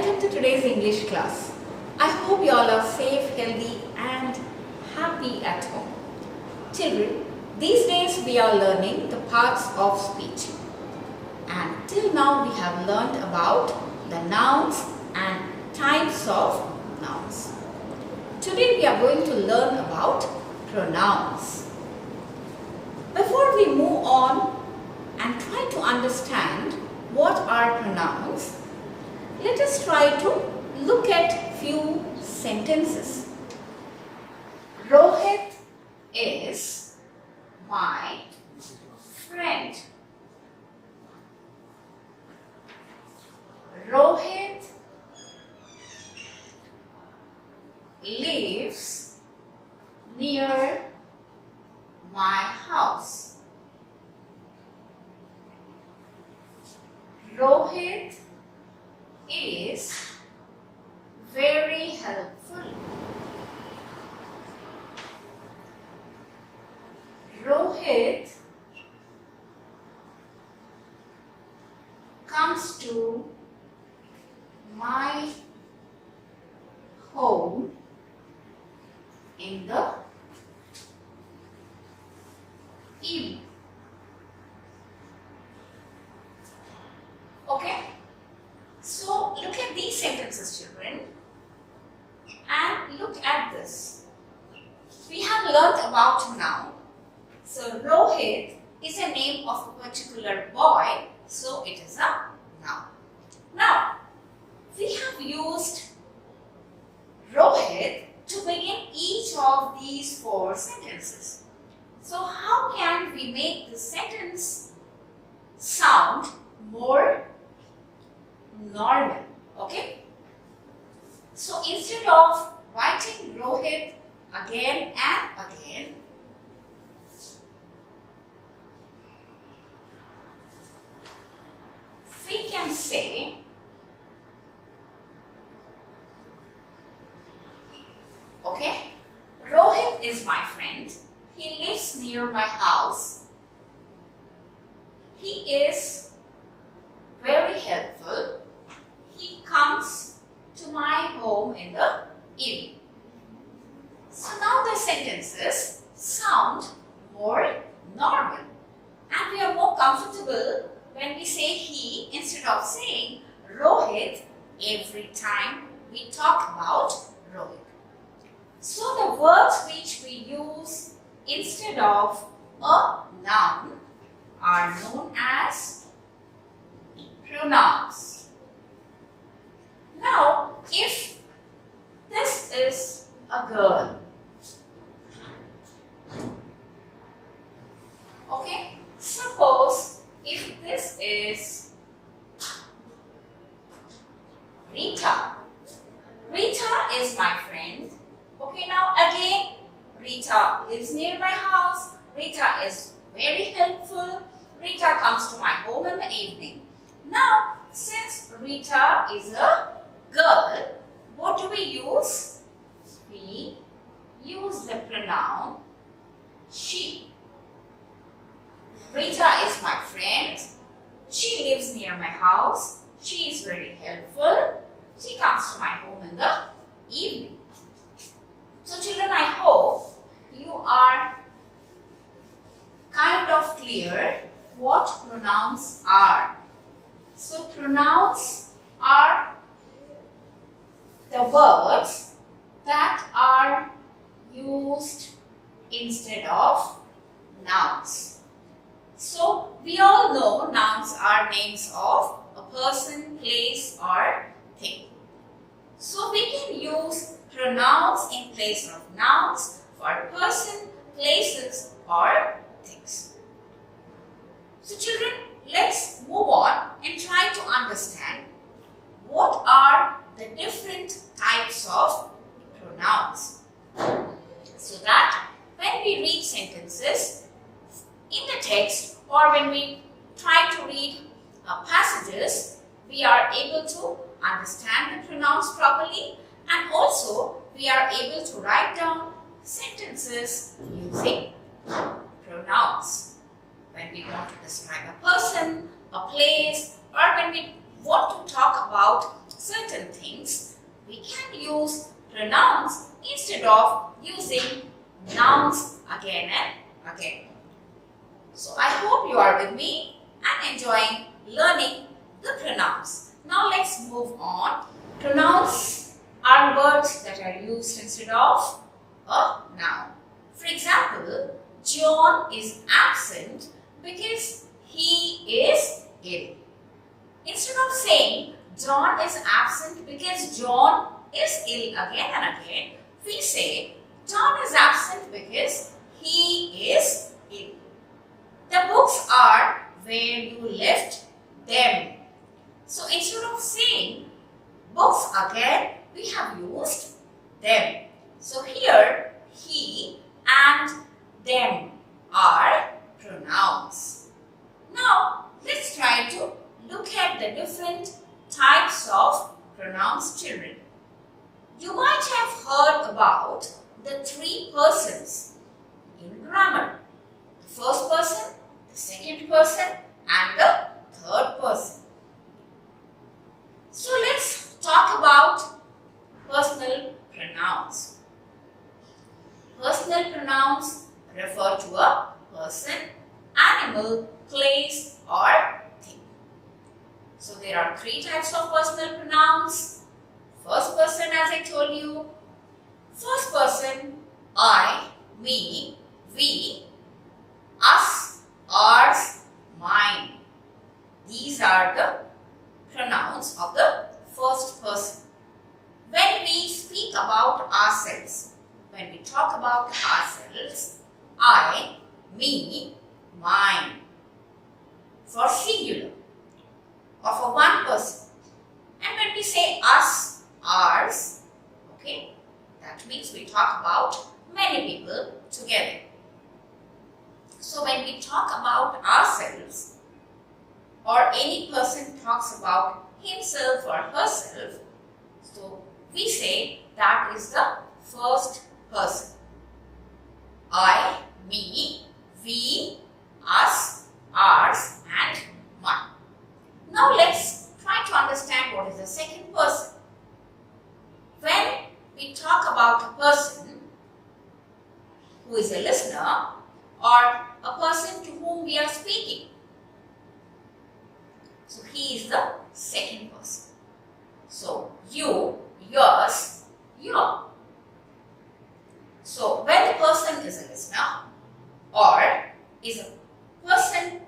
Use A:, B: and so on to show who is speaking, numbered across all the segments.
A: Welcome to today's English class. I hope you all are safe, healthy and happy at home. Children, these days we are learning the parts of speech. And till now we have learned about the nouns and types of nouns. Today we are going to learn about pronouns. Before we move on and try to understand what are pronouns, let us try to look at few sentences. Rohit is my friend. Rohit lives near my house. Rohit is very helpful. Rohit comes to my home in the evening. Okay? So look at these sentences, children, and look at this. We have learnt about noun. So Rohit is a name of a particular boy, so it is a noun. Now, we have used Rohit to begin each of these four sentences. So how can we make the sentence sound more normal? Okay? So instead of writing Rohit again and again, we can say okay, Rohit is my friend. He lives near my house. He is very helpful. He comes to my home in the evening. So now the sentences sound more normal and we are more comfortable when we say he instead of saying Rohit every time we talk about Rohit. So the words which we use instead of a noun are known as pronouns. Now, if this is a girl, okay, suppose if this is Rita. Rita is my friend. Okay, now again, Rita lives near my house. Rita is very helpful. Rita comes to my home in the evening. Now, since Rita is a girl, what do we use? We use the pronoun she. Rita is my friend. She lives near my house. She is very helpful. She comes to my home in the evening. So children, I hope you are kind of clear what pronouns are. So pronouns are the words that are used instead of nouns. So we all know nouns are names of a person, place or thing. So we can use pronouns in place of nouns for person, places or things. So children, let's move on and try to understand what are the different types of pronouns, so that when we read sentences in the text or when we try to read passages, we are able to understand the pronouns properly, and also we are able to write down sentences using pronouns. When we want to describe a person, a place, or when we want to talk about certain things, pronouns instead of using nouns again and again. So I hope you are with me and enjoying learning the pronouns. Now let's move on. Pronouns are words that are used instead of a noun. For example, John is absent because he is ill. Instead of saying John is absent because John is ill again and again, we say John is absent because he is ill. The books are where you left them. So instead of saying books again, we have used them. So here, he and them are pronouns. Now, let's try to look at the different types of pronouns, children. You might have heard about the three persons in grammar. The first person, the second person and the third person. So let's talk about personal pronouns. Personal pronouns refer to a person, animal, place or thing. So there are three types of personal pronouns. First person, as I told you. First person, I, me, we, us, ours, mine. These are the pronouns of the first person. When we speak about ourselves, when we talk about ourselves, I, me, mine. For singular or for one person. And when we say us, ours, okay, that means we talk about many people together. So when we talk about ourselves or any person talks about himself or herself, so we say that is the first person. I, me, we, us, ours and mine. Now let's try to understand what is the second person. When we talk about a person who is a listener or a person to whom we are speaking, so he is the second person. So you, yours, your. So when the person is a listener or is a person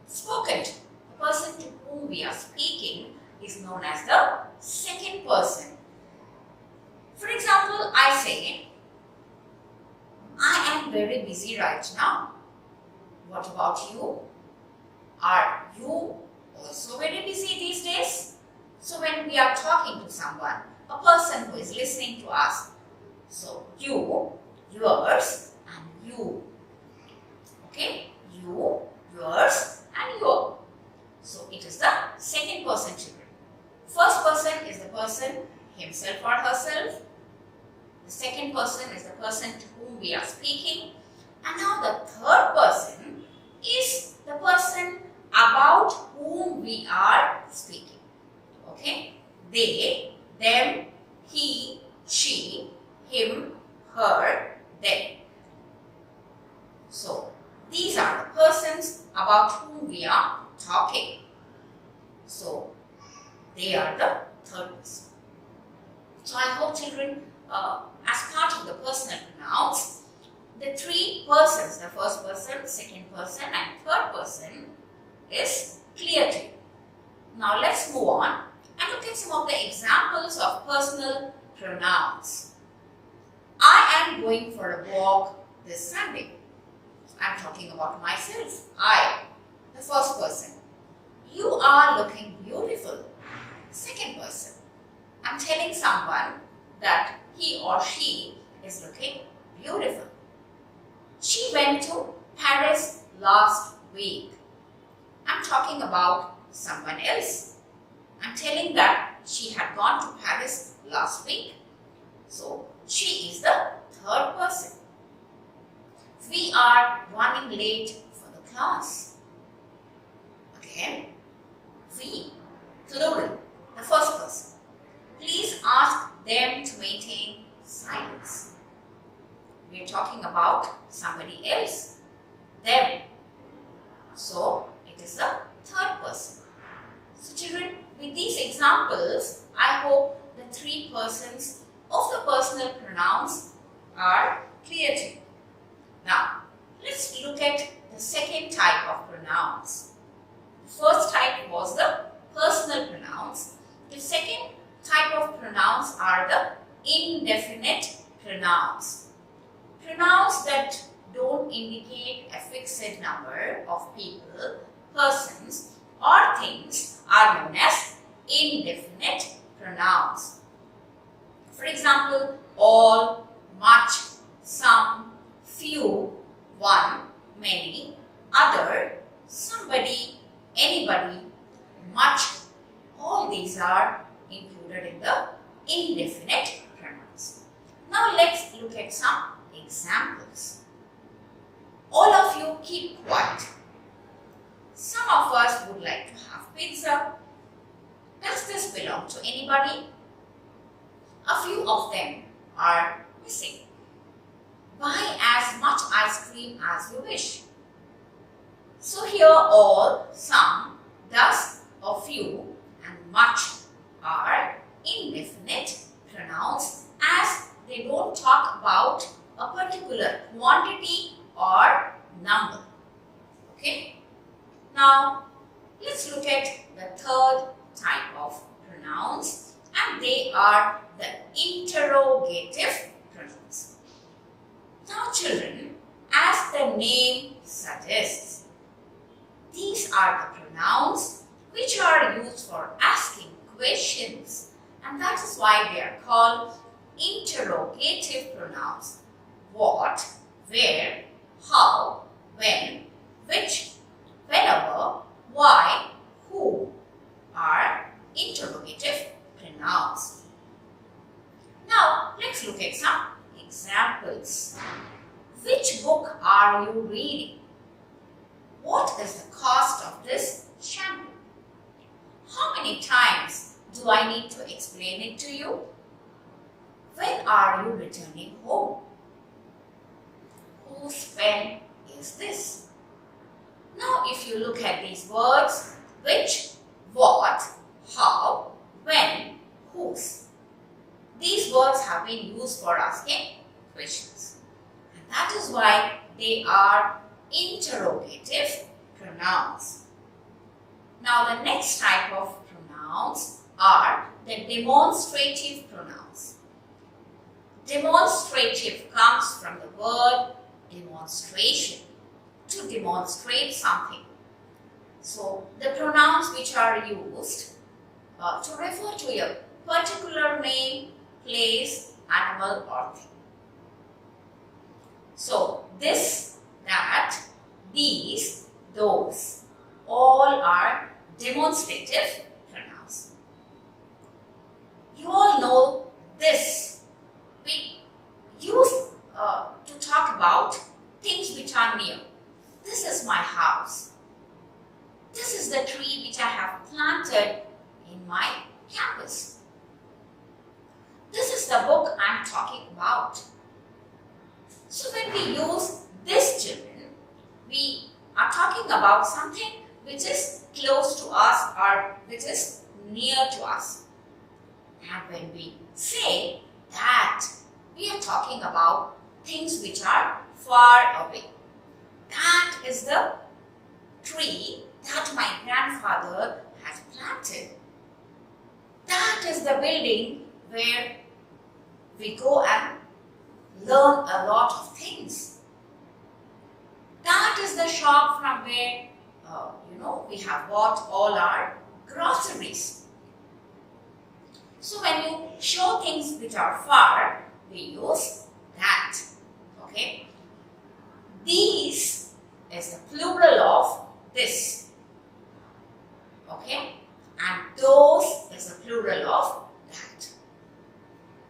A: spoken to, the person to whom we are speaking is known as the second person. For example, I say, I am very busy right now. What about you? Are you also very busy these days? So when we are talking to someone, a person who is listening to us, so you, yours and you. Okay? You, yours and your. So it is the second person, children. First person is the person himself or herself. The second person is the person to whom we are speaking. And now the third person is the person about whom we are speaking. Okay? They, them, he, she, him, her, them. So these are the persons about whom we are talking. So they are the third person. So I hope, children, as part of the personal pronouns, the three persons, the first person, second person and third person is clear to you. Now let's move on and look at some of the examples of personal pronouns. I am going for a walk this Sunday. I am talking about myself. I, the first person. You are looking beautiful. Second person. I am telling someone that he or she is looking beautiful. She went to Paris last week. I am talking about someone else. I am telling that she had gone to Paris last week. So she is the third person. We are running late for the class. Again, we, plural, the first person. Please ask them to maintain talking about somebody else, them. So it is the third person. So children, with these examples, I hope the three persons of the personal pronouns are clear to you. Now, let's look at the second type of pronouns. The first type was the personal pronouns. The second type of pronouns are the indefinite pronouns. Pronouns that don't indicate a fixed number of people, persons, or things are known as indefinite pronouns. For example, all, much, some, few, one, many, other, somebody, anybody, much, all these are included in the indefinite pronouns. Now let's look at some examples. All of you keep quiet. Some of us would like to have pizza. Does this belong to anybody? A few of them are missing. Buy as much ice cream as you wish. So here all, some, does, a few and much are indefinite pronouns as they don't talk about a particular quantity or number. Okay? Now, let's look at the third type of pronouns, and they are the interrogative pronouns. Now children, as the name suggests, these are the pronouns which are used for asking questions, and that is why they are called interrogative pronouns. What, where, how, when, which, whenever, why, who are interrogative pronouns. Now, let's look at some examples. Which book are you reading? What is the cost of this shampoo? How many times do I need to explain it to you? When are you returning home? Whose pen is this? Now, if you look at these words, which, what, how, when, whose, these words have been used for asking questions. And that is why they are interrogative pronouns. Now, the next type of pronouns are the demonstrative pronouns. Demonstrative comes from the word demonstration, to demonstrate something. So, the pronouns which are used to refer to a particular name, place, animal, or thing. So, this, that, these, those, all are demonstrative pronouns. You all know this. We use to talk about things which are near. This is my house. This is the tree which I have planted in my campus. This is the book I am talking about. So when we use this, children, we are talking about something which is close to us or which is near to us. And when we say that, we are talking about things which are far away. That is the tree that my grandfather has planted. That is the building where we go and learn a lot of things. That is the shop from where, we have bought all our groceries. So when you show things which are far, we use that. Okay. These is the plural of this. Okay. And those is the plural of that.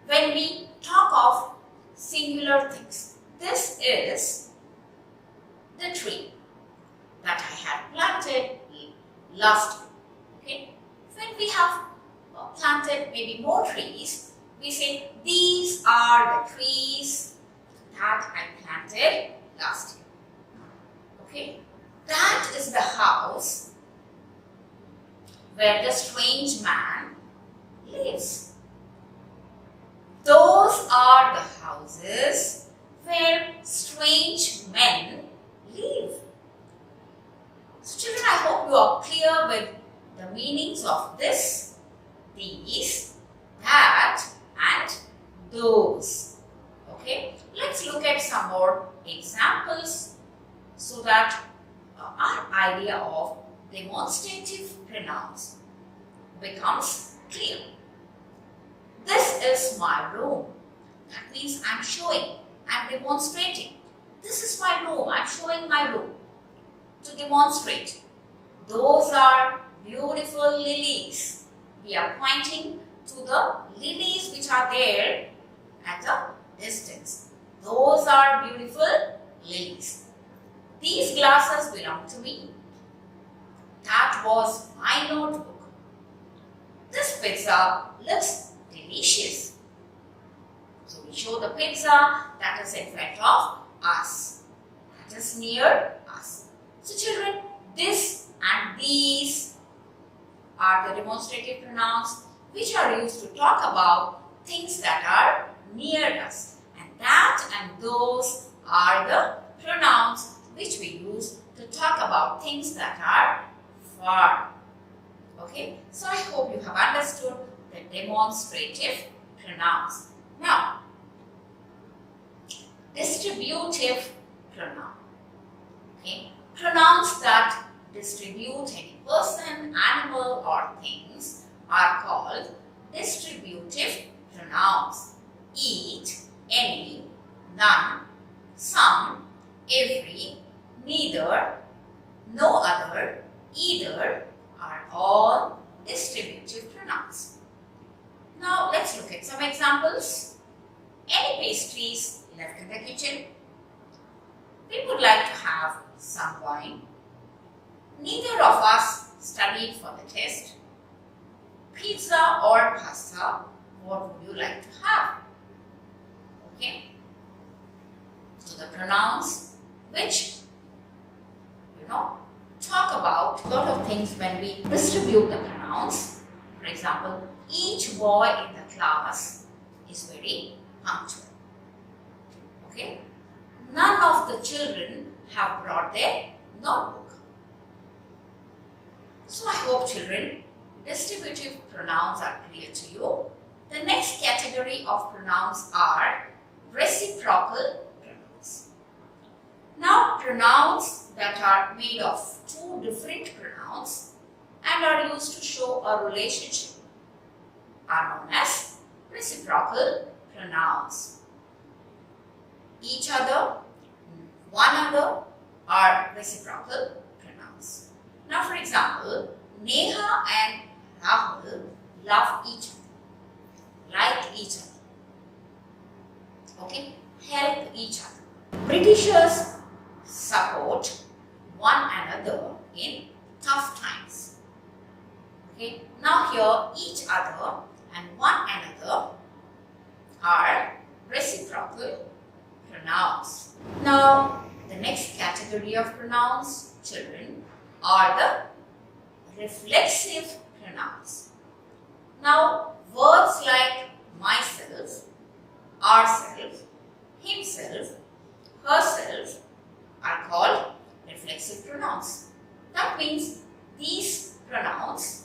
A: When we talk of singular things, this is the tree that I had planted last year. Okay. When we have planted maybe more trees, we say these are the trees that I planted last year. Okay, that is the house where the strange man lives. Those are the houses where strange men live. So children, I hope you are clear with the meanings of this, these, that and those. Okay, let's look at some more examples so that our idea of demonstrative pronouns becomes clear. This is my room. That means I'm showing, I'm demonstrating. This is my room, I'm showing my room to demonstrate. Those are beautiful lilies. We are pointing to the lilies which are there at a distance. Those are beautiful lilies. These glasses belong to me. That was my notebook. This pizza looks delicious. So we show the pizza that is in front of us, that is near us. So children, this and these are the demonstrative pronouns which are used to talk about things that are near us. And that and those are the pronouns which we use to talk about things that are far. Okay, so I hope you have understood the demonstrative pronouns. Now, distributive pronoun. Okay, pronouns that distribute any person, animal or things are called distributive pronouns. Each, any, none, some, every, neither, no other, either are all distributive pronouns. Now let's look at some examples. Any pastries left in the kitchen? We would like to have some wine. Neither of us studied for the test. Pizza or pasta, what would you like to have? Okay. So the pronouns which, talk about a lot of things when we distribute the pronouns. For example, each boy in the class is very punctual. Okay. None of the children have brought their notebook. So I hope children, distributive pronouns are clear to you. The next category of pronouns are reciprocal pronouns. Now pronouns that are made of two different pronouns and are used to show a relationship are known as reciprocal pronouns. Each other, one other are reciprocal pronouns. Now for example, Neha and Rahul love each other, like each other, okay, help each other. Britishers support one another in tough times. Okay, now here each other and one another are reciprocal pronouns. Now the next category of pronouns, children, are the reflexive pronouns. Now words like myself, ourself, himself, herself are called reflexive pronouns. That means these pronouns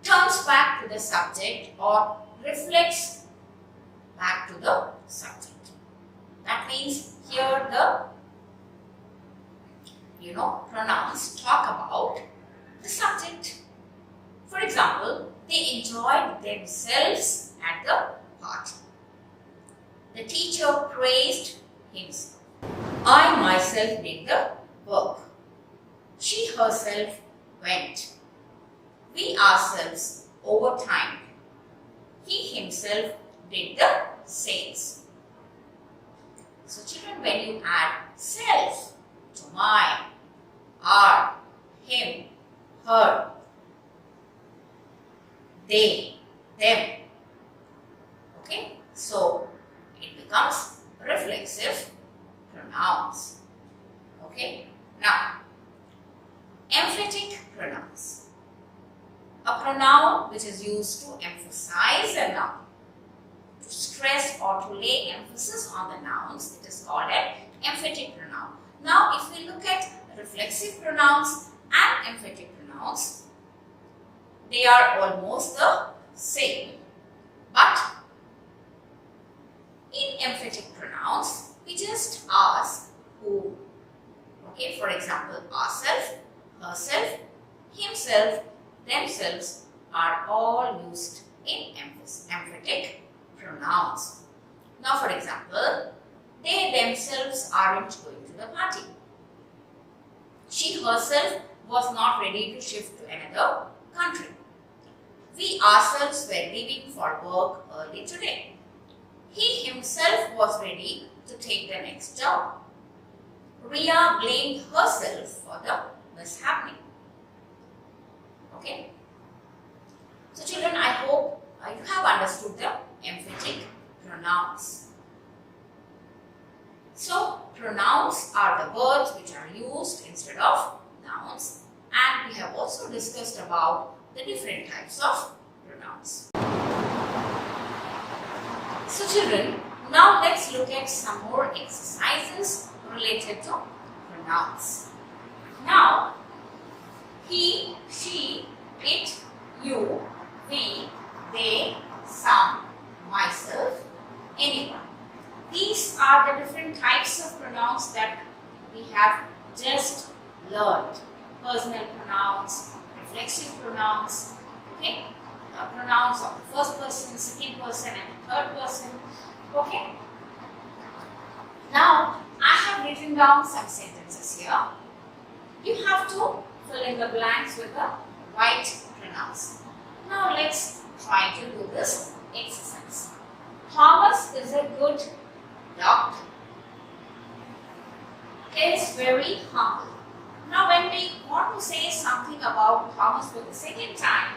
A: turns back to the subject or reflects back to the subject. That means here the pronouns talk about the subject. For example, they enjoyed themselves at the party. The teacher praised himself. I myself did the work. She herself went. We ourselves overtimed. He himself did the sales. So children, when you add self to my, our, him, her, they, them, okay, so it becomes reflexive stress or to lay emphasis on the nouns, it is called an emphatic pronoun. Now, if we look at reflexive pronouns and emphatic pronouns, they are almost the same. But in emphatic pronouns, we just ask who. Okay, for example, ourself, herself, himself, themselves are all used in emphatic pronouns. Now, for example, they themselves aren't going to the party. She herself was not ready to shift to another country. We ourselves were leaving for work early today. He himself was ready to take the next job. Ria blamed herself for the mishappening. Okay. So children, I hope you have understood the emphatic pronouns. So pronouns are the words which are used instead of nouns, and we have also discussed about the different types of pronouns. So children, now let's look at some more exercises related to pronouns. Now, he, she, it, you, we, they, some, myself, anyone. These are the different types of pronouns that we have just learned. Personal pronouns, reflexive pronouns, okay? Pronouns of the first person, second person and the third person, okay? Now, I have written down some sentences here. You have to fill in the blanks with the right pronouns. Now, let's try to do this exercise. Thomas is a good doctor. Is very humble. Now, when we want to say something about Thomas for the second time,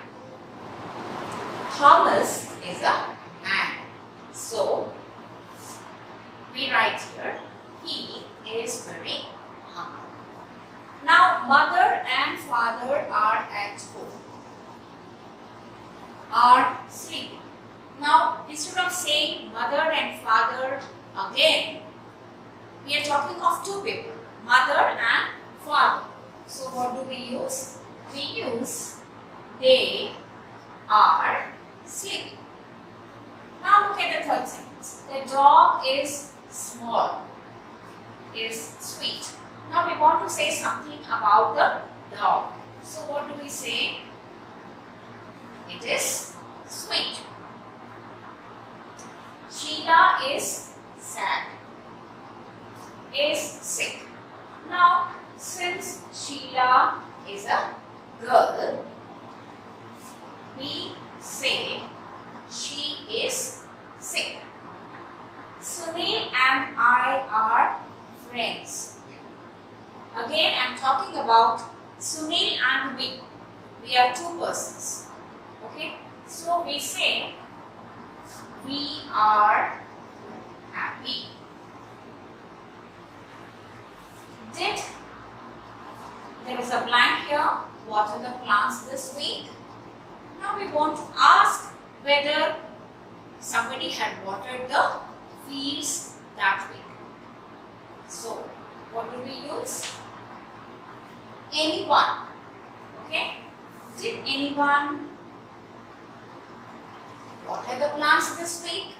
A: Thomas is a man. So, we write here, he is very humble. Now, mother and father are at home, are sleeping. Now, instead of saying mother and father again, we are talking of two people, mother and father. So, what do we use? We use they are sleeping. Now, look at the third sentence. The dog is small, is sweet. Now, we want to say something about the dog. So, what do we say? It is sweet. Sheila is sad, is sick. Now, since Sheila is a girl, we say she is sick. Sunil and I are friends. Again, I am talking about Sunil and me. We are two persons. Okay, so we say we are happy. There is a blank here. What are the plans this week? Now we want to ask whether somebody had watered the fields that week. So, what do we use? Anyone. Okay? Did anyone water the plants this week?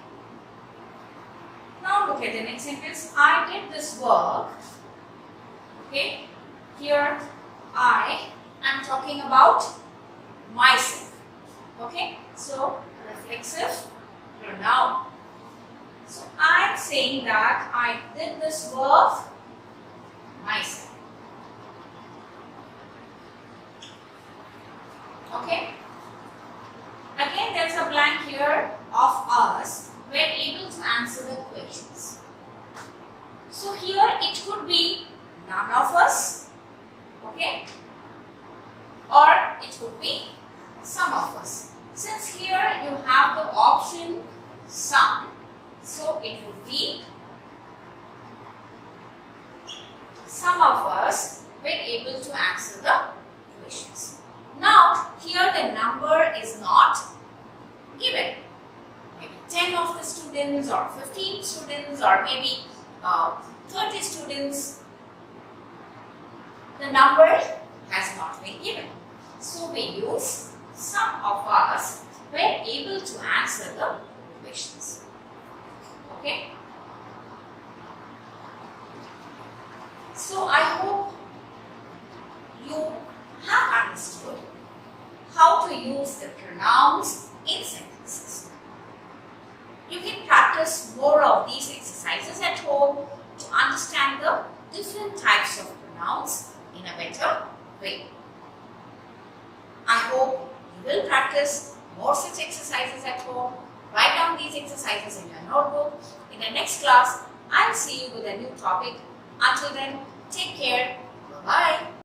A: Now look at the next sentence. I did this work. Okay? Here I am talking about myself. Okay? So, reflexive pronoun. So, I am saying that I did this work myself. Okay? Again, there is a blank here of us. We are able to answer the questions. So, here it could be none of us. Okay? Or it could be some of us. Since here you have the option some, so it would be some of us were able to answer the questions. Now, here the number is not given. Maybe 10 of the students or 15 students or maybe 30 students, the number has not been given. So we use some of us were able to answer the questions. Okay. So I hope you have understood how to use the pronouns in sentences. You can practice more of these exercises at home to understand the different types of pronouns in a better way. I hope you will practice more such exercises at home. Write down these exercises in your notebook. In the next class, I'll see you with a new topic. Until then, take care. Bye-bye.